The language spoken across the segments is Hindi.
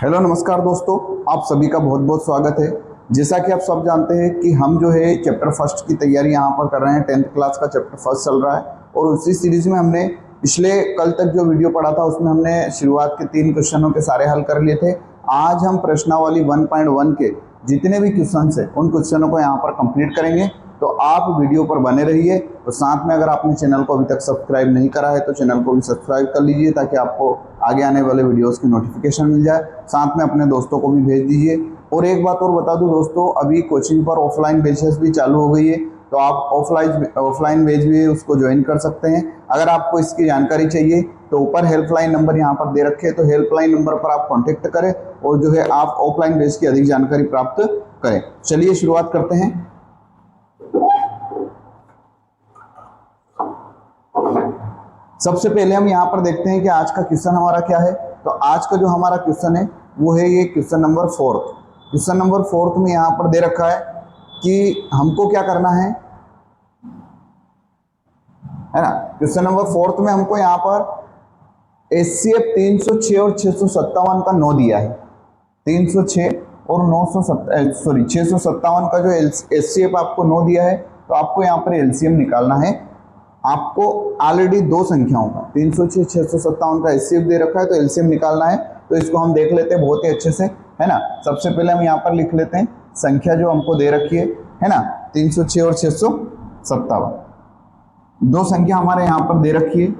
हेलो नमस्कार दोस्तों, आप सभी का बहुत बहुत स्वागत है। जैसा कि आप सब जानते हैं कि हम जो है चैप्टर फर्स्ट की तैयारी यहाँ पर कर रहे हैं। 10th क्लास का चैप्टर फर्स्ट चल रहा है और उसी सीरीज में हमने पिछले कल तक जो वीडियो पढ़ा था उसमें हमने शुरुआत के 3 क्वेश्चनों के सारे हल कर लिए थे। आज हम प्रश्नावली 1.1 के जितने भी क्वेश्चन है उन क्वेश्चनों को यहाँ पर कंप्लीट करेंगे। तो आप वीडियो पर बने रहिए। तो साथ में अगर आपने चैनल को अभी तक सब्सक्राइब नहीं करा है तो चैनल को भी सब्सक्राइब कर लीजिए ताकि आपको आगे आने वाले वीडियोस की नोटिफिकेशन मिल जाए। साथ में अपने दोस्तों को भी भेज दीजिए। और एक बात और बता दूं दोस्तों, अभी कोचिंग पर ऑफलाइन बैचेस भी चालू हो गई है, तो आप ऑफलाइन बैच भी उसको ज्वाइन कर सकते हैं। अगर आपको इसकी जानकारी चाहिए तो ऊपर हेल्पलाइन नंबर यहाँ पर दे रखे हैं, तो हेल्पलाइन नंबर पर आप कॉन्टेक्ट करें और जो है आप ऑफलाइन बैच की अधिक जानकारी प्राप्त करें। चलिए शुरुआत करते हैं। सबसे पहले हम यहाँ पर देखते हैं कि आज का क्वेश्चन हमारा क्या है। तो आज का जो हमारा क्वेश्चन है वो है ये क्वेश्चन नंबर 4। क्वेश्चन नंबर 4 में यहाँ पर दे रखा है कि हमको क्या करना है ना। क्वेश्चन नंबर 4 में हमको यहाँ पर HCF 306 और 657 का 9 दिया है। 306 और 657 का जो HCF आपको 9 दिया है, तो आपको यहाँ पर LCM निकालना है। आपको ऑलरेडी 2 संख्याओं का 306 657 का HCF दे रखा है, तो LCM निकालना है। तो इसको हम देख लेते हैं बहुत ही अच्छे से, है ना। सबसे पहले हम यहाँ पर लिख लेते हैं संख्या जो हमको दे रखी है ना, 306 और 657। 2 संख्या हमारे यहाँ पर दे रखी है,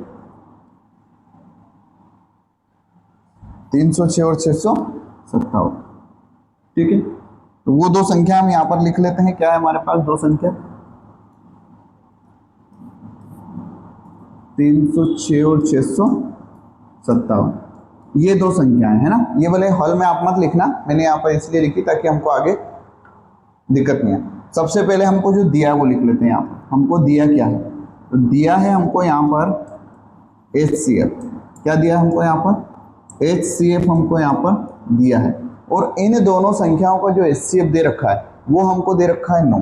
306 और 657। ठीक है, तो वो 2 संख्या हम यहाँ पर लिख लेते हैं। क्या है हमारे पास 2 संख्या, 306 और 657, ये 2 संख्याएं है ना। ये वाले हॉल में आप मत लिखना, मैंने यहाँ पर इसलिए लिखी ताकि हमको आगे दिक्कत नहीं है। सबसे पहले हमको जो दिया है वो लिख लेते हैं। यहाँ पर हमको दिया क्या है, तो दिया है हमको यहाँ पर HCF। क्या दिया है हमको यहाँ पर, HCF हमको यहाँ पर दिया है। और इन दोनों संख्याओं का जो HCF दे रखा है वो हमको दे रखा है 9।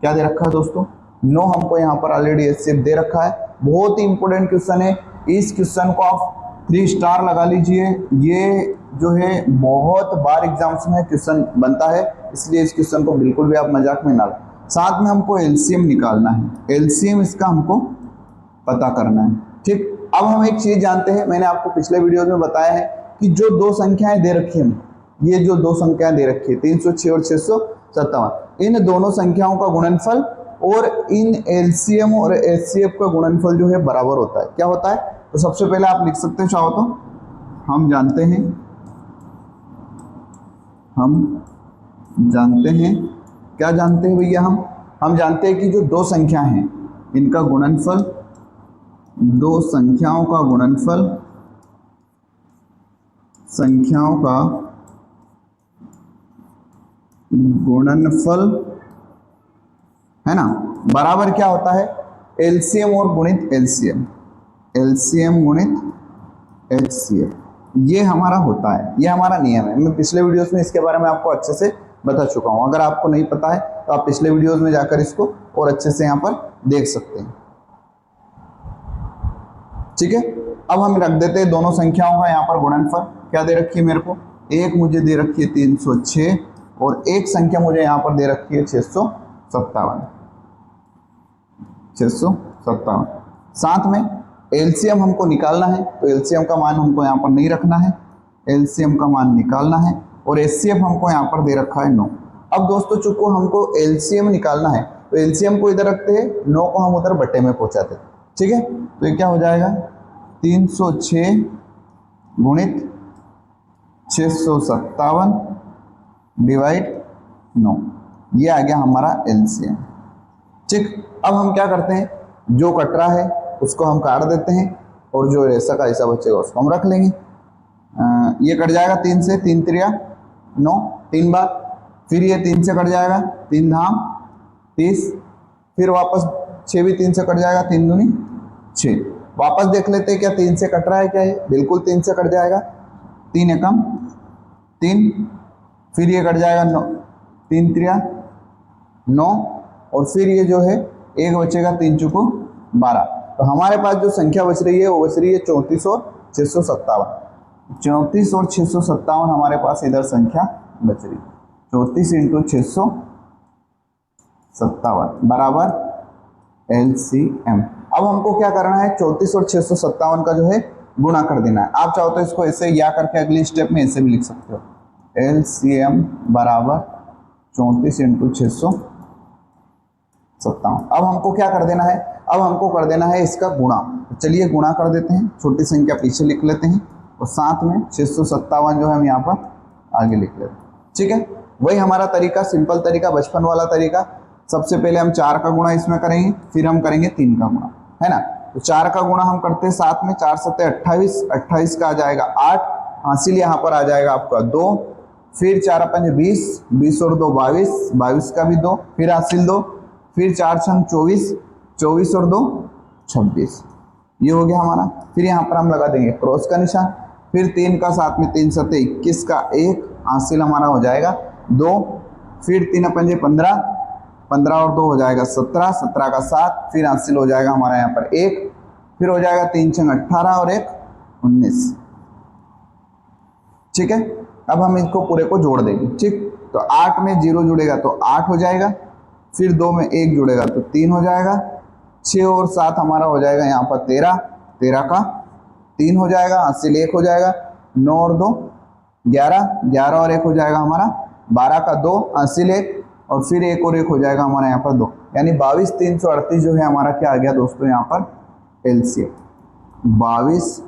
क्या दे रखा है दोस्तों, 9 हमको यहाँ पर ऑलरेडी HCF दे रखा है। बहुत ही इंपॉर्टेंट क्वेश्चन है, इस क्वेश्चन को आप 3 स्टार लगा लीजिए। ये जो है बहुत बार एग्जाम्स में क्वेश्चन बनता है, इसलिए इस क्वेश्चन को बिल्कुल भी आप मजाक में ना लें। साथ में हमको LCM निकालना है, LCM इसका हमको पता करना है। ठीक, अब हम एक चीज जानते हैं, मैंने आपको पिछले वीडियो में बताया है कि जो 2 संख्याएं दे रखी है, ये जो 2 संख्याएं दे रखी है 306 और 657, इन दोनों संख्याओं का गुणनफल और इन LCM और HCF का गुणनफल जो है बराबर होता है। क्या होता है, तो सबसे पहले आप लिख सकते हैं, चाहो तो हम जानते हैं क्या जानते हैं भैया, हम जानते हैं कि जो 2 संख्या हैं इनका गुणनफल, 2 संख्याओं का गुणनफल है ना, बराबर क्या होता है, LCM और गुणित LCM गुणित HCF। ये हमारा होता है, ये हमारा नियम है। मैं पिछले वीडियोस में इसके बारे में आपको अच्छे से बता चुका हूं। अगर आपको नहीं पता है तो आप पिछले वीडियोस में जाकर इसको और अच्छे से यहाँ पर देख सकते हैं। ठीक है, अब हम रख देते हैं दोनों संख्याओं का यहाँ पर गुणनफल। क्या दे रखी है मेरे को, एक मुझे दे रखी है 306 और एक संख्या मुझे यहाँ पर दे रखी है 657। साथ में LCM हमको निकालना है, तो LCM का मान हमको यहाँ पर नहीं रखना है, LCM का मान निकालना है। और HCF हमको यहाँ पर दे रखा है 9। अब दोस्तों चूंकि हमको LCM निकालना है तो LCM को इधर रखते हैं, 9 को हम उधर बट्टे में पहुँचाते हैं। ठीक है, तो ये क्या हो जाएगा, 306 गुणित 657 डिवाइड 9, ये आ गया हमारा LCM। ठीक, अब हम क्या करते हैं, जो कट रहा है उसको हम काट देते हैं और जो ऐसा का ऐसा बचेगा उसको हम रख लेंगे। ये कट जाएगा 3 से, 3 त्रिया 9, 3 बार, फिर ये 3 से कट जाएगा, 3 धाम 30, फिर वापस 6 भी 3 से कट जाएगा, 3 दूनी 6। वापस देख लेते हैं क्या 3 से कट रहा है क्या, है बिल्कुल 3 से कट जाएगा, 3 एकम 3, फिर ये कट जाएगा 9, 3 त्रिया 9, और फिर ये जो है एक बचेगा 3 चुको 12। तो हमारे पास जो संख्या बच रही है वो बच रही है 34 और 657। 34 और 657 हमारे पास इधर संख्या बच रही। 34 इंटू 657 बराबर LCM। अब हमको क्या करना है, 34 और 657 का जो है गुणा कर देना है। आप चाहो तो इसको ऐसे या करके अगली स्टेप में ऐसे भी लिख सकते हो, LCM बराबर 34 इंटू 657। अब हमको क्या कर देना है, अब हमको कर देना है इसका गुणा। तो चलिए गुणा कर देते हैं, छोटी संख्या पीछे लिख लेते हैं और साथ में 657 जो है हम यहाँ पर आगे लिख लेते हैं। ठीक है, वही हमारा तरीका, सिंपल तरीका, बचपन वाला तरीका। सबसे पहले हम 4 का गुणा इसमें करेंगे, फिर हम करेंगे 3 का गुणा, है ना। तो 4 का गुणा हम करते हैं साथ में, 4 7 28, 28 का आ जाएगा 8, हासिल यहाँ पर आ जाएगा आपका 2, फिर 4 5 20, 20 और 2 22, 22 का भी 2, फिर हासिल 2, फिर 4 6 24, 24 और 2 26, ये हो गया हमारा। फिर यहाँ पर हम लगा देंगे क्रॉस का निशान, फिर 3 का साथ में 3 7 21 का 1, हासिल हमारा हो जाएगा 2, फिर 3 5 15, 15 और 2 हो जाएगा 17, 17 का 7, फिर हासिल हो जाएगा हमारा यहाँ पर 1, फिर हो जाएगा 3 6 18 और 1 19। ठीक है, अब हम इसको पूरे को जोड़ देंगे। ठीक, तो 8 में 0 जुड़ेगा तो 8 हो जाएगा, फिर 2 में 1 जुड़ेगा तो 3 हो जाएगा, 6 और 7 हमारा हो जाएगा यहाँ पर 13, 13 का 3 हो जाएगा, हासिल 1 हो जाएगा, 9 और 2 11, 11 और 1 हो जाएगा हमारा 12 का 2, हासिल 1 और फिर 1 और 1 हो जाएगा हमारा यहाँ पर 2, यानी 22 338 जो है हमारा क्या आ गया दोस्तों यहाँ पर LCM। 22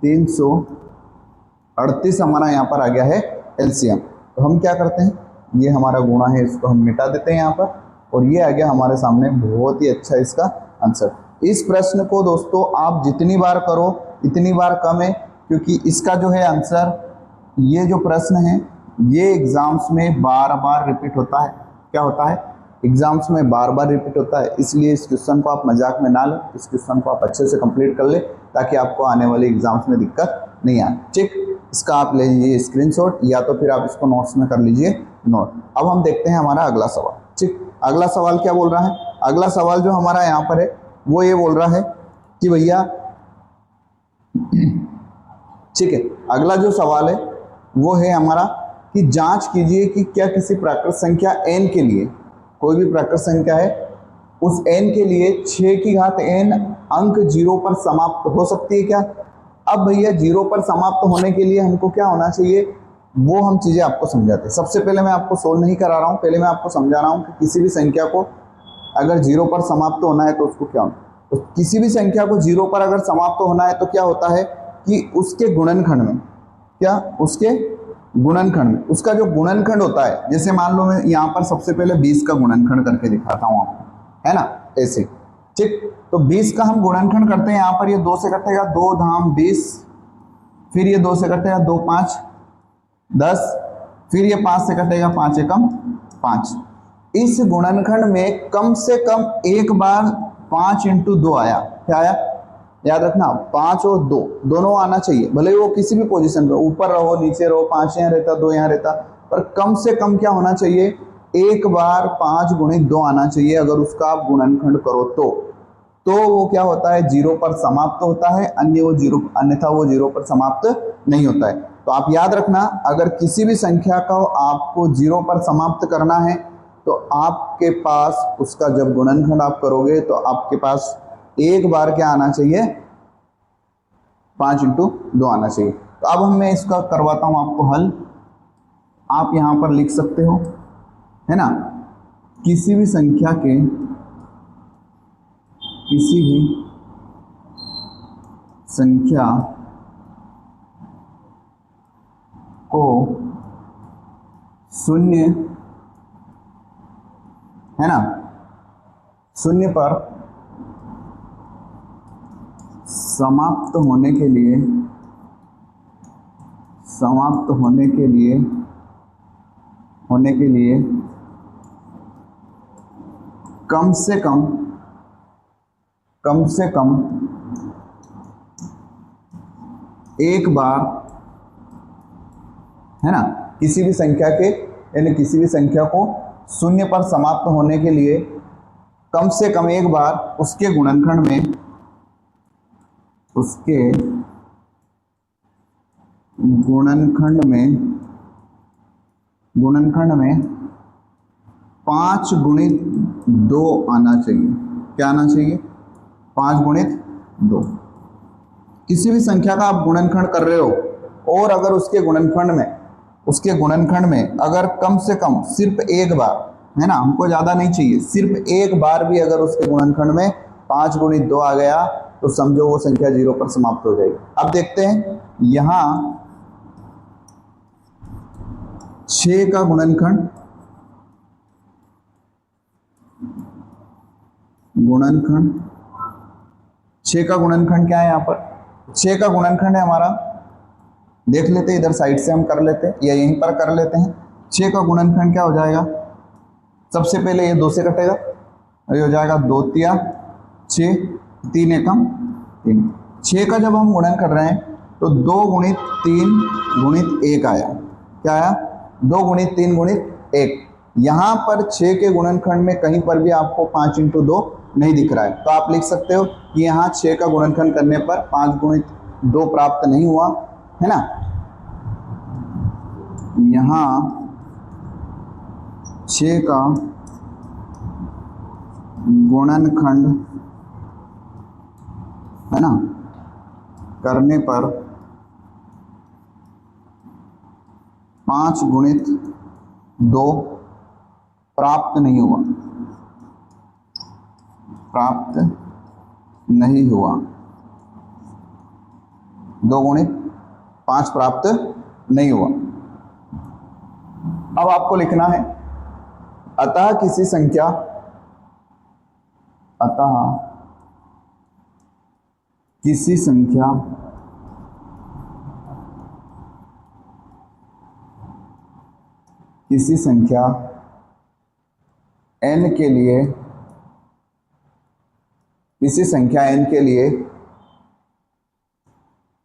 338 हमारा यहाँ पर आ गया है LCM। तो हम क्या करते हैं, ये हमारा गुणा है, इसको हम मिटा देते हैं यहाँ पर, और ये आ गया हमारे सामने बहुत ही अच्छा इसका आंसर। इस प्रश्न को दोस्तों आप जितनी बार करो इतनी बार कम है, क्योंकि इसका जो है आंसर, ये जो प्रश्न है ये एग्जाम्स में बार बार रिपीट होता है। क्या होता है, एग्जाम्स में बार बार रिपीट होता है, इसलिए इस क्वेश्चन को आप मजाक में ना लो, इस क्वेश्चन को आप अच्छे से कंप्लीट कर ले ताकि आपको आने वाले एग्जाम्स में दिक्कत नहीं आए। ठीक, इसका आप ले लीजिए स्क्रीनशॉट या तो फिर आप इसको नोट्स में कर लीजिए नोट। अब हम देखते हैं हमारा अगला सवाल। ठीक, अगला सवाल क्या बोल रहा है, अगला सवाल जो हमारा यहाँ पर है वो ये बोल रहा है कि भैया, ठीक है, अगला जो सवाल है वो है हमारा कि जांच कीजिए कि क्या किसी प्राकृत संख्या n के लिए, कोई भी प्राकृत संख्या है, उस n के लिए 6 की घात n अंक 0 पर समाप्त हो सकती है क्या। अब भैया 0 पर समाप्त होने के लिए हमको क्या होना चाहिए, वो हम चीज़ें आपको समझाते हैं। सबसे पहले मैं आपको सोल्व नहीं करा रहा हूँ, पहले मैं आपको समझा रहा हूँ कि किसी भी संख्या को अगर 0 पर समाप्त होना है तो उसको क्या होना, तो किसी भी संख्या को 0 पर अगर समाप्त होना है तो क्या होता है कि उसके गुणनखंड में, क्या उसके गुणनखंड में, उसका जो गुणनखंड होता है, जैसे मान लो मैं यहाँ पर सबसे पहले 20 का गुणनखंड करके दिखाता हूँ आपको, है ना, ऐसे। ठीक, तो 20 का हम गुणनखंड करते हैं, यहाँ पर ये 2 से कटेगा 2 धाम 20, फिर ये 2 से कटेगा 2 5 10, फिर ये 5 से कटेगा 5 एकम 5। इस गुणनखंड में कम से कम एक बार 5 इंटू 2 आया, क्या आया, याद रखना 5 और 2 दोनों आना चाहिए, भले ही वो किसी भी पोजीशन पे, ऊपर रहो नीचे रहो, 5 यहाँ रहता 2 यहाँ रहता, पर कम से कम क्या होना चाहिए, एक बार 5 गुणित 2 आना चाहिए। अगर उसका आप गुणनखंड करो तो वो क्या होता है, 0 पर समाप्त होता है, अन्यथा वो 0 पर समाप्त नहीं होता है। तो आप याद रखना, अगर किसी भी संख्या को आपको 0 पर समाप्त करना है तो आपके पास उसका जब गुणनखंड आप करोगे तो आपके पास एक बार क्या आना चाहिए, 5 इंटू 2 आना चाहिए। तो अब मैं इसका करवाता हूं आपको हल, आप यहां पर लिख सकते हो, है ना, किसी भी संख्या को शून्य, है ना, शून्य पर समाप्त होने के लिए कम से कम एक बार, है ना, किसी भी संख्या के, यानी किसी भी संख्या को शून्य पर समाप्त होने के लिए कम से कम एक बार उसके गुणनखंड में गुणनखंड में 5 गुणित 2 आना चाहिए। क्या आना चाहिए? 5 गुणित 2। किसी भी संख्या का आप गुणनखंड कर रहे हो और अगर उसके गुणनखंड में अगर कम से कम सिर्फ एक बार, है ना, हमको ज़्यादा नहीं चाहिए, सिर्फ एक बार भी अगर उसके गुणनखंड में 5 गुणित 2 आ गया तो समझो वो संख्या 0 पर समाप्त हो जाएगी। अब देखते हैं यहां 6 का गुणनखंड 6 का गुणनखंड क्या है? यहाँ पर 6 का गुणनखंड है हमारा, देख लेते हैं, इधर साइड से हम कर लेते हैं या यहीं पर कर लेते हैं। 6 का गुणनखंड क्या हो जाएगा? सबसे पहले ये 2 से कटेगा, ये हो जाएगा 2 तिया 6, 3 एकम 3। 6 का जब हम गुणन कर रहे हैं तो 2 गुणित 3 गुणित 1 आया। क्या आया? 2 गुणित 3 गुणित 1। यहाँ पर 6 के गुणनखंड में कहीं पर भी आपको 5 × 2 नहीं दिख रहा है, तो आप लिख सकते हो कि यहाँ 6 का गुणनखंड करने पर 5 गुणित 2 प्राप्त नहीं हुआ, है ना। यहाँ 6 का गुणनखंड, है ना, करने पर 5 गुणित 2 प्राप्त नहीं हुआ, 2 गुणित 5 प्राप्त नहीं हुआ। अब आपको लिखना है अतः किसी संख्या n के लिए किसी संख्या n के लिए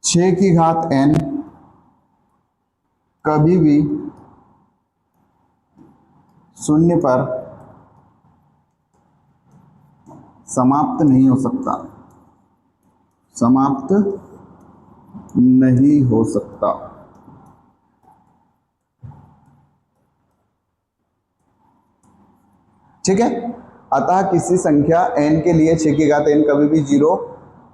6 की घात n कभी भी 0 पर समाप्त नहीं हो सकता, ठीक है। अतः किसी संख्या n के लिए 6 की घात n कभी भी 0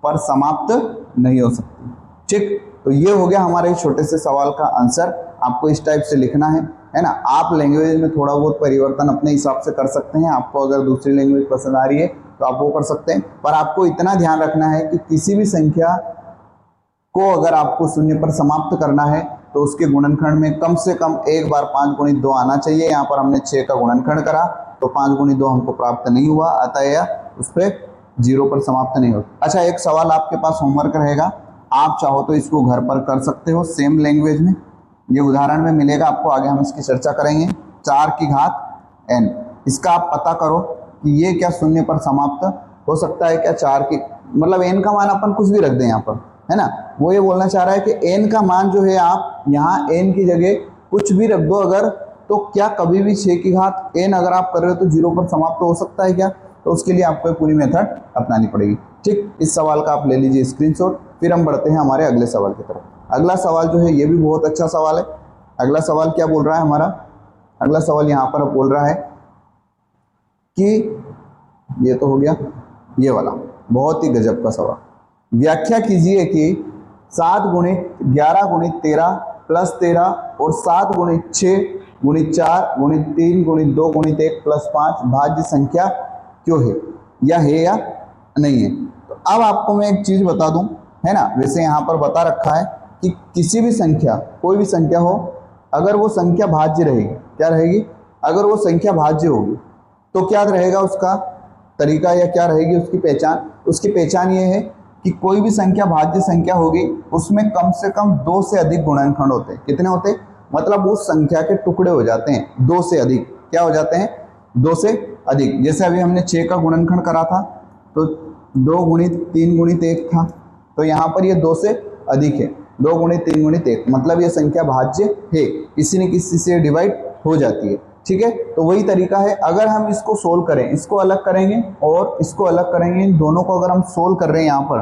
पर समाप्त नहीं हो सकती। ठीक, तो ये हो गया हमारे छोटे से सवाल का आंसर। आपको इस टाइप से लिखना है ना। आप लैंग्वेज में थोड़ा बहुत परिवर्तन अपने हिसाब से कर सकते हैं। आपको अगर दूसरी लैंग्वेज पसंद आ रही है तो आप वो कर सकते हैं, पर आपको इतना ध्यान रखना है कि किसी भी संख्या को अगर आपको 0 पर समाप्त करना है तो उसके गुणनखंड में कम से कम एक बार 5 गुणित 2 आना चाहिए। यहाँ पर हमने 6 का गुणनखंड करा तो 5 गुणित 2 हमको प्राप्त नहीं हुआ, अतः यह उस पर 0 पर समाप्त नहीं होता। अच्छा, एक सवाल आपके पास होमवर्क रहेगा, आप चाहो तो इसको घर पर कर सकते हो सेम लैंग्वेज में। ये उदाहरण में मिलेगा आपको, आगे हम इसकी चर्चा करेंगे। 4 की घात n, इसका आप पता करो कि ये क्या 0 पर समाप्त हो सकता है क्या। 4 की मतलब n का मान अपन कुछ भी रख दें यहाँ पर, है ना। वो ये बोलना चाह रहा है कि n का मान जो है आप यहाँ n की जगह कुछ भी रख दो अगर, तो क्या कभी भी 6 की घात n अगर आप कर रहे हो तो 0 पर समाप्त हो सकता है क्या। तो उसके लिए आपको पूरी मेथड अपनानी पड़ेगी। ठीक, इस सवाल का आप ले लीजिए स्क्रीनशॉट। फिर हम बढ़ते हैं हमारे अगले सवाल की तरफ। अगला सवाल जो है ये भी बहुत अच्छा सवाल है। अगला सवाल क्या बोल रहा है हमारा? अगला सवाल यहाँ पर बोल रहा है कि ये तो हो गया, ये वाला बहुत ही गजब का सवाल। व्याख्या कीजिए कि 7 गुणित 11 गुणित 13 प्लस 13 और 7 गुणित 6 गुणित 4 गुणित 3 गुणित 2 गुणित 1 प्लस 5 भाज्य संख्या क्यों है, या नहीं है। तो अब आपको मैं एक चीज बता दूं, है ना। वैसे यहाँ पर बता रखा है कि किसी भी संख्या, कोई भी संख्या हो, अगर वो संख्या भाज्य रहेगी, क्या रहेगी? अगर वो संख्या भाज्य होगी तो क्या रहेगा उसका तरीका, या क्या रहेगी उसकी पहचान? उसकी पहचान ये है कि कोई भी संख्या भाज्य संख्या होगी उसमें कम से कम 2 से अधिक गुणनखंड होते हैं। कितने होते हैं? मतलब उस संख्या के टुकड़े हो जाते हैं 2 से अधिक। क्या हो जाते हैं? 2 से अधिक। जैसे अभी हमने 6 का गुणनखंड करा था तो 2 गुणित 3 गुणित 1 था, तो यहाँ पर ये 2 से अधिक है, 2 गुणित 3 गुणित 1, मतलब ये संख्या भाज्य है, किसी न किसी से डिवाइड हो जाती है। ठीक है, तो वही तरीका है। अगर हम इसको सोल्व करें, इसको अलग करेंगे और इसको अलग करेंगे, इन दोनों को अगर हम सोल्व कर रहे हैं यहाँ पर,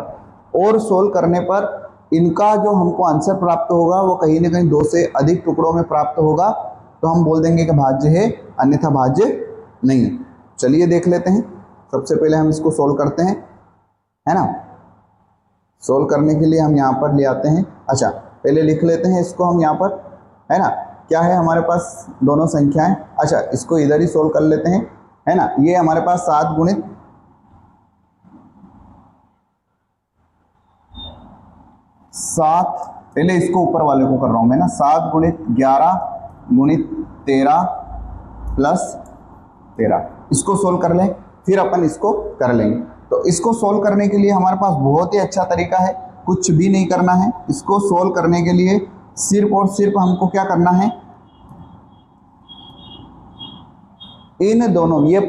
और सोल्व करने पर इनका जो हमको आंसर प्राप्त होगा वो कहीं ना कहीं 2 से अधिक टुकड़ों में प्राप्त होगा, तो हम बोल देंगे कि भाज्य है, अन्यथा भाज्य नहीं है। चलिए देख लेते हैं। सबसे पहले हम इसको सोल्व करते हैं, है ना। सोल्व करने के लिए हम यहाँ पर ले आते हैं। अच्छा, पहले लिख लेते हैं इसको हम यहाँ पर, है ना। क्या है हमारे पास दोनों संख्याएं। अच्छा, इसको इधर ही सोल्व कर लेते हैं, है ना। ये हमारे पास 7 गुणित 7, पहले इसको ऊपर वाले को कर रहा हूं मैं ना, 7 गुणित 11 गुणित 13 प्लस 13, इसको सोल्व कर लें, फिर अपन इसको कर लेंगे। तो इसको सोल्व करने के लिए हमारे पास बहुत ही अच्छा तरीका है, कुछ भी नहीं करना है। इसको सोल्व करने के लिए सिर्फ और सिर्फ हमको क्या करना है, इन दोनों, ये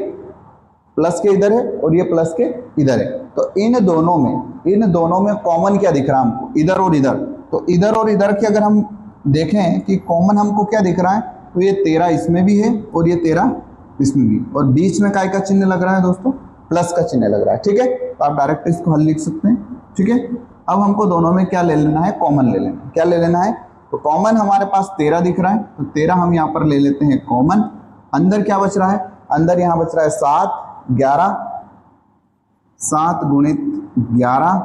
प्लस के इधर है और ये प्लस के इधर है, तो इन दोनों में कॉमन क्या दिख रहा है हमको, इधर और इधर। तो इधर और इधर की अगर हम देखें कि कॉमन हमको क्या दिख रहा है, तो ये 13 इसमें भी है और ये 13 इसमें भी, और बीच में काय का चिन्ह लग रहा है दोस्तों, प्लस का चिन्ह लग रहा है। ठीक है, तो आप डायरेक्ट इसको हल लिख सकते हैं। ठीक है, अब हमको दोनों में क्या ले लेना है, कॉमन ले लेना है। क्या ले लेना है, तो कॉमन हमारे पास 13 दिख रहा है, तो 13 हम यहाँ पर ले लेते हैं कॉमन। अंदर क्या बच रहा है, अंदर यहाँ बच रहा है 7 11, 7 गुणित 11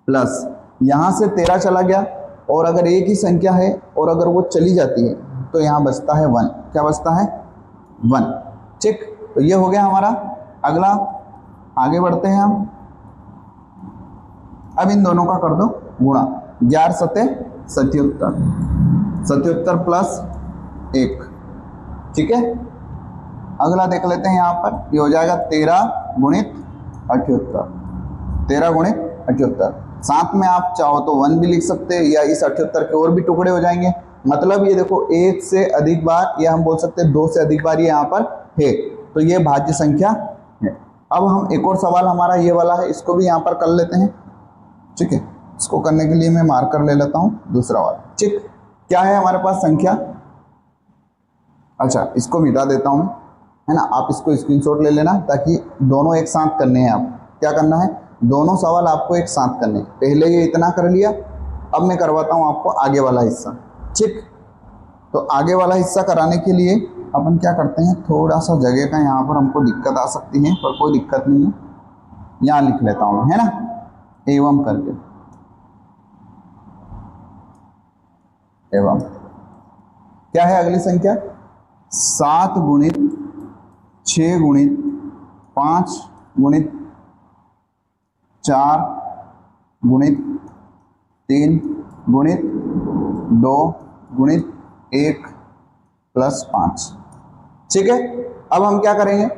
प्लस यहाँ से 13 चला गया, और अगर एक ही संख्या है और अगर वो चली जाती है तो यहाँ बचता है 1। क्या बचता है, 1। ठीक, तो ये हो गया हमारा। अगला आगे बढ़ते हैं हम। अब इन दोनों का कर दो गुणा, 11 सते 77, 77 प्लस 1। ठीक है, अगला देख लेते हैं यहाँ पर, ये हो जाएगा 13 गुणित 78, 13 गुणित 78। साथ में आप चाहो तो 1 भी लिख सकते हैं, या इस 78 के और भी टुकड़े हो जाएंगे। मतलब ये देखो, 1 से अधिक बार, या हम बोल सकते हैं 2 से अधिक बार ये यहाँ पर है, तो ये भाज्य संख्या है। अब हम एक और सवाल हमारा ये वाला है, इसको भी यहाँ पर कर लेते हैं। ठीक है, इसको करने के लिए मैं मार्कर ले लेता हूँ दूसरा वाला। ठीक, क्या है हमारे पास संख्या, अच्छा इसको मिटा देता हूँ, है ना। आप इसको स्क्रीनशॉट ले लेना, ताकि दोनों एक साथ करने हैं। आप क्या करना है, दोनों सवाल आपको एक साथ करने हैं। पहले ये इतना कर लिया, अब मैं करवाता हूँ आपको आगे वाला हिस्सा। ठीक, तो आगे वाला हिस्सा कराने के लिए अपन क्या करते हैं, थोड़ा सा जगह का यहाँ पर हमको दिक्कत आ सकती है, पर कोई दिक्कत नहीं है, यहाँ लिख लेता हूँ, है ना, एवं करके। एवं क्या है अगली संख्या, 7 गुणित 6 गुणित 5 गुणित 4 गुणित 3 गुणित 2 गुणित 1 प्लस 5। ठीक है, अब हम क्या करेंगे,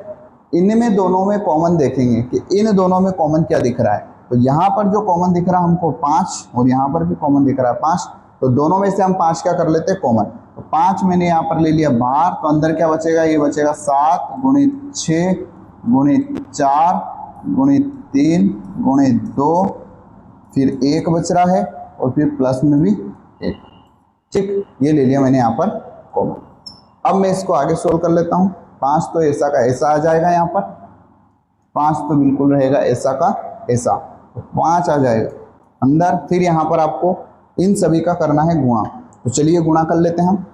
इनमें दोनों में कॉमन देखेंगे कि इन दोनों में कॉमन क्या दिख रहा है। तो यहाँ पर जो कॉमन दिख रहा है हमको 5, और यहाँ पर भी कॉमन दिख रहा है 5, तो दोनों में से हम 5 क्या कर लेते हैं, कॉमन। तो 5 मैंने यहाँ पर ले लिया बाहर, तो अंदर क्या बचेगा, ये बचेगा 7 गुणित 6 गुणित 4 गुणित 3 गुणित 2, फिर 1 बच रहा है, और फिर प्लस में भी 1। ठीक, ये ले लिया मैंने यहाँ पर कॉमन। अब मैं इसको आगे सोल्व कर लेता हूँ। 5 तो ऐसा का ऐसा आ जाएगा, यहाँ पर 5 तो बिल्कुल रहेगा ऐसा का ऐसा, तो 5 आ जाएगा अंदर। फिर यहाँ पर आपको इन सभी का करना है गुणा, तो चलिए गुणा कर लेते हैं हम।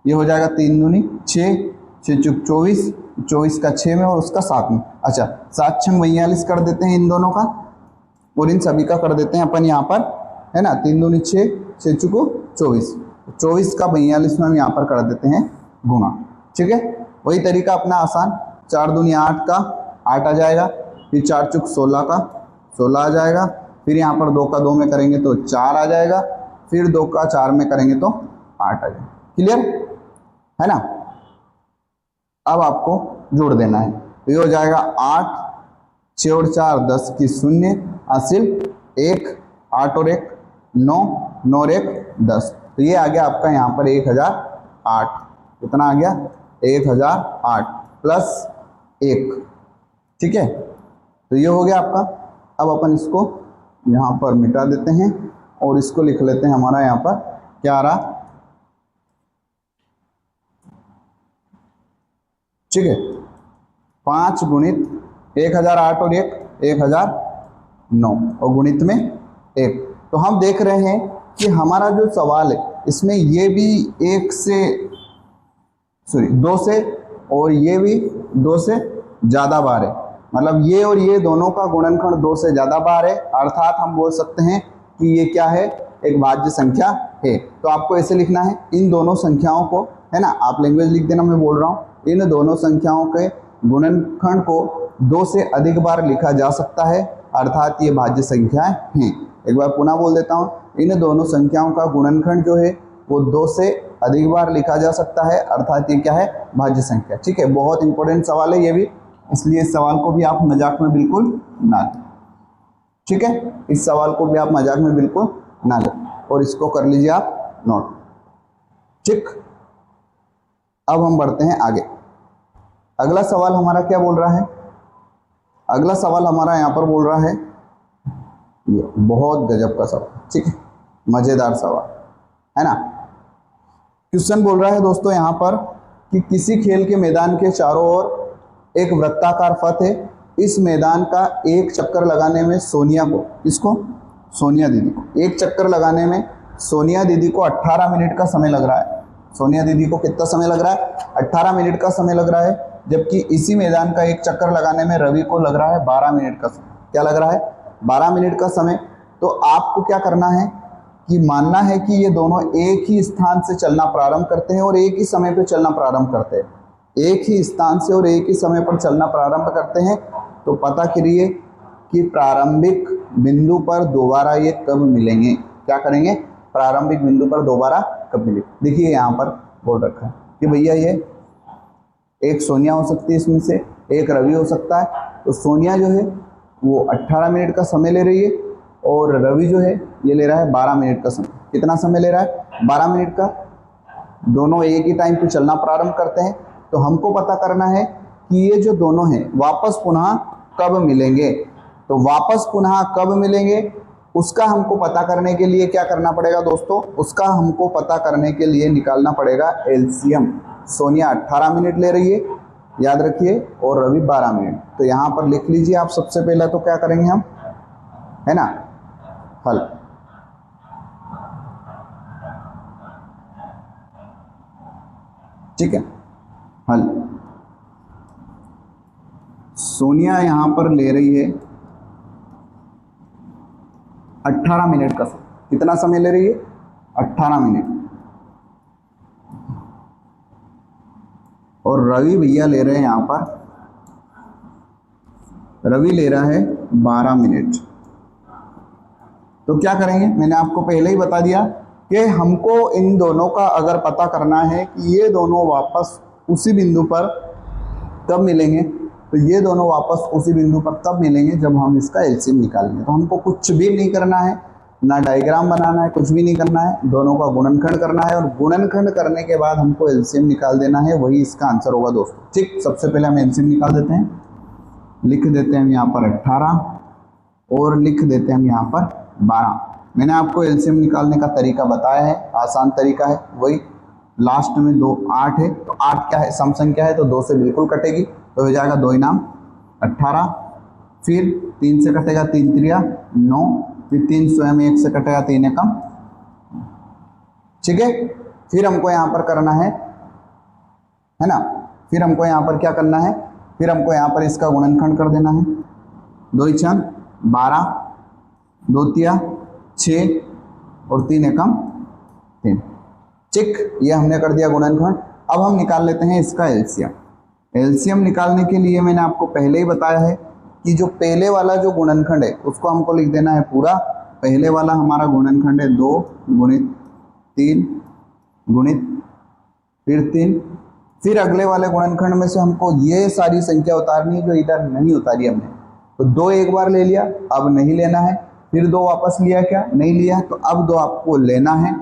ये हो जाएगा 3 दूनी 6, 6 चुक 24, 24 का 6 में और उसका 7 में। अच्छा, 7 6 42 कर देते हैं इन दोनों का, और इन सभी का कर देते हैं अपन यहाँ पर, है ना। 3 दूनी 6, 6 चुको 24, 24 का 42 में हम यहाँ पर कर देते हैं गुणा। ठीक है, वही तरीका अपना आसान। 4 दूनी 8 का 8 आ जाएगा, फिर 4 चुक 16 का 16 आ जाएगा, फिर यहाँ पर 2 का 2 में करेंगे तो 4 आ जाएगा, फिर 2 का 4 में करेंगे तो 8 आ जाएगा। क्लियर है ना। अब आपको जोड़ देना है, तो ये हो जाएगा 8, 6 और 4 10 की 0, हासिल 1, 8 और 1 9, 9 और 1 10, तो ये आ गया आपका यहाँ पर 1008। कितना आ गया, 1008 प्लस 1। ठीक है, तो ये हो गया आपका। अब अपन इसको यहाँ पर मिटा देते हैं, और इसको लिख लेते हैं हमारा यहाँ पर क्या आ रहा। ठीक है, 5 गुणित 1008 और 1 1009, और गुणित में 1, तो हम देख रहे हैं कि हमारा जो सवाल है इसमें ये भी 2 से और ये भी 2 से ज़्यादा बार है, मतलब ये और ये दोनों का गुणनखंड 2 से ज़्यादा बार है, अर्थात हम बोल सकते हैं कि ये क्या है, एक भाज्य संख्या है। तो आपको ऐसे लिखना है इन दोनों संख्याओं को, है ना, आप लैंग्वेज लिख देना, मैं बोल रहा हूँ, इन दोनों संख्याओं के गुणनखंड को 2 से अधिक बार लिखा जा सकता है, अर्थात ये भाज्य संख्याएं हैं। एक बार पुनः बोल देता हूँ, इन दोनों संख्याओं का गुणनखंड जो है वो 2 से अधिक बार लिखा जा सकता है, अर्थात ये क्या है, भाज्य संख्या। ठीक है, बहुत इंपॉर्टेंट सवाल है ये भी, इसलिए इस सवाल को भी आप मजाक में बिल्कुल ना लें। ठीक है, इस सवाल को भी आप मजाक में बिल्कुल ना लें और इसको कर लीजिए आप नोट। ठीक, अब हम बढ़ते हैं आगे। अगला सवाल हमारा क्या बोल रहा है, अगला सवाल हमारा यहाँ पर बोल रहा है, ये बहुत गजब का सवाल, ठीक है, मजेदार सवाल है ना। क्वेश्चन बोल रहा है दोस्तों यहाँ पर कि किसी खेल के मैदान के चारों ओर एक वृत्ताकार पथ है, इस मैदान का एक चक्कर लगाने में सोनिया को, इसको सोनिया दीदी को, एक चक्कर लगाने में सोनिया दीदी को 18 मिनट का समय लग रहा है। सोनिया दीदी को कितना समय लग रहा है, 18 मिनट का समय लग रहा है, जबकि इसी मैदान का एक चक्कर लगाने में रवि को लग रहा है 12 मिनट का समय। क्या लग रहा है, 12 मिनट का समय। तो आपको क्या करना है कि मानना है कि ये दोनों एक ही स्थान से चलना प्रारंभ करते हैं और एक ही समय पर चलना प्रारंभ करते हैं, एक ही स्थान से और एक ही समय पर चलना प्रारंभ करते हैं। तो पता करिए कि प्रारंभिक बिंदु पर दोबारा ये कब मिलेंगे। क्या करेंगे, प्रारंभिक बिंदु पर दोबारा कब मिलेंगे। देखिए यहाँ पर बोल रखा है कि भैया ये एक सोनिया हो सकती है, इसमें से एक रवि हो सकता है। तो सोनिया जो है वो 18 मिनट का समय ले रही है और रवि जो है ये ले रहा है 12 मिनट का समय। कितना समय ले रहा है, 12 मिनट का। दोनों एक ही टाइम पे चलना प्रारंभ करते हैं। तो हमको पता करना है कि ये जो दोनों हैं वापस पुनः कब मिलेंगे। तो वापस पुनः कब मिलेंगे उसका हमको पता करने के लिए क्या करना पड़ेगा दोस्तों, उसका हमको पता करने के लिए निकालना पड़ेगा एलसीएम। सोनिया 18 मिनट ले रही है, याद रखिए, और रवि 12 मिनट। तो यहाँ पर लिख लीजिए आप, सबसे पहले तो क्या करेंगे हम, है ना, हल। ठीक है, हल। सोनिया यहाँ पर ले रही है 18 मिनट का समय। कितना समय ले रही है, 18 मिनट। और रवि भैया ले रहे हैं यहाँ पर, रवि ले रहा है 12 मिनट। तो क्या करेंगे, मैंने आपको पहले ही बता दिया कि हमको इन दोनों का अगर पता करना है कि ये दोनों वापस उसी बिंदु पर कब मिलेंगे, तो ये दोनों वापस उसी बिंदु पर तब मिलेंगे जब हम इसका एलसीएम निकालेंगे। तो हमको कुछ भी नहीं करना है, ना डायग्राम बनाना है, कुछ भी नहीं करना है, दोनों का गुणनखंड करना है और गुणनखंड करने के बाद हमको एलसीएम निकाल देना है, वही इसका आंसर होगा दोस्तों। ठीक, सबसे पहले हम एलसीएम निकाल देते हैं, लिख देते हैं हम यहाँ पर 18 और लिख देते हैं हम यहाँ पर 12। मैंने आपको एलसीएम निकालने का तरीका बताया है, आसान तरीका है, वही लास्ट में 2 8 है। तो 8 क्या है, सम संख्या है, तो 2 से बिल्कुल कटेगी, तो हो जाएगा 2 इनाम 18। फिर 3 से कटेगा 3 त्रिया 9, फिर 3 स्वयं 1 से कटेगा 3 एकम। ठीक है, फिर हमको यहाँ पर करना है ना, फिर हमको यहाँ पर क्या करना है, फिर हमको यहाँ पर इसका गुणनखंड कर देना है। 2 इचन 12, 2 तिया 6 और 3 एकम 3। ठीक, ये हमने कर दिया गुणनखंड। अब हम निकाल लेते हैं इसका एलसीएम। एलसीएम निकालने के लिए मैंने आपको पहले ही बताया है कि जो पहले वाला जो गुणनखंड है उसको हमको लिख देना है पूरा। पहले वाला हमारा गुणनखंड है 2 गुणित 3 गुणित फिर 3। फिर अगले वाले गुणनखंड में से हमको ये सारी संख्या उतारनी है जो इधर नहीं उतारी हमने। तो 2 एक बार ले लिया, अब नहीं लेना है। फिर 2 वापस लिया, क्या नहीं लिया, तो अब 2 आपको लेना है।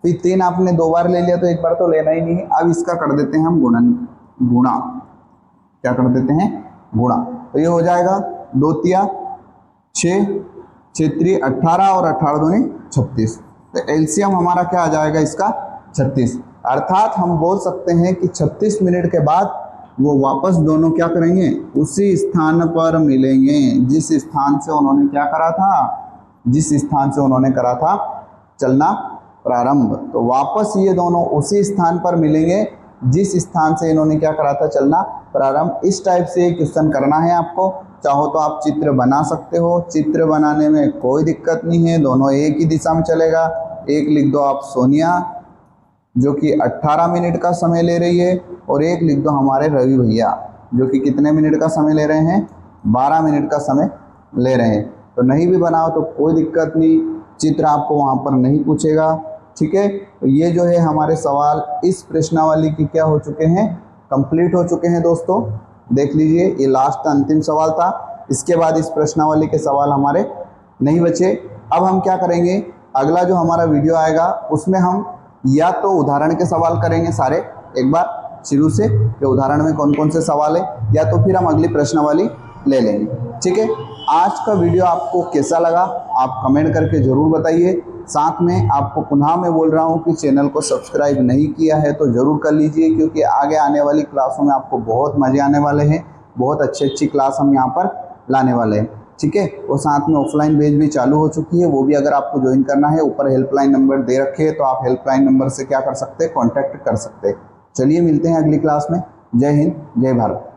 फिर 3 आपने 2 बार ले लिया, तो एक बार तो लेना ही नहीं है। अब इसका कर देते हैं हम गुणा। क्या कर देते हैं, गुणा। तो ये हो जाएगा 2 तिया 6, 6 त्रि 18 और 18 दूनी 36। तो एलसीएम हमारा क्या आ जाएगा इसका, 36। अर्थात हम बोल सकते हैं कि 36 मिनट के बाद वो वापस दोनों क्या करेंगे, उसी स्थान पर मिलेंगे जिस स्थान से उन्होंने क्या करा था, जिस स्थान से उन्होंने करा था चलना प्रारंभ। तो वापस ये दोनों उसी स्थान पर मिलेंगे जिस स्थान से इन्होंने क्या करा था चलना प्रारंभ। इस टाइप से क्वेश्चन करना है आपको। चाहो तो आप चित्र बना सकते हो, चित्र बनाने में कोई दिक्कत नहीं है, दोनों एक ही दिशा में चलेगा। एक लिख दो आप सोनिया जो कि 18 मिनट का समय ले रही है, और एक लिख दो हमारे रवि भैया जो कि कितने मिनट का समय ले रहे हैं, 12 मिनट का समय ले रहे हैं। तो नहीं भी बनाओ तो कोई दिक्कत नहीं, चित्र आपको वहाँ पर नहीं पूछेगा, ठीक है। तो ये जो है हमारे सवाल इस प्रश्नावली की क्या हो चुके हैं, कंप्लीट हो चुके हैं दोस्तों। देख लीजिए ये लास्ट अंतिम सवाल था, इसके बाद इस प्रश्नावली के सवाल हमारे नहीं बचे। अब हम क्या करेंगे, अगला जो हमारा वीडियो आएगा उसमें हम या तो उदाहरण के सवाल करेंगे सारे एक बार शुरू से कि उदाहरण में कौन कौन से सवाल है, या तो फिर हम अगली प्रश्नावली ले लेंगे, ठीक है। आज का वीडियो आपको कैसा लगा आप कमेंट करके ज़रूर बताइए। साथ में आपको पुनः मैं बोल रहा हूँ कि चैनल को सब्सक्राइब नहीं किया है तो ज़रूर कर लीजिए, क्योंकि आगे आने वाली क्लासों में आपको बहुत मज़े आने वाले हैं, बहुत अच्छी क्लास हम यहाँ पर लाने वाले हैं, ठीक है। और साथ में ऑफलाइन बैच भी चालू हो चुकी है, वो भी अगर आपको ज्वाइन करना है ऊपर हेल्पलाइन नंबर दे रखे हैं तो आप हेल्पलाइन नंबर से क्या कर सकते हैं, कॉन्टैक्ट कर सकते हैं। चलिए मिलते हैं अगली क्लास में। जय हिंद, जय भारत।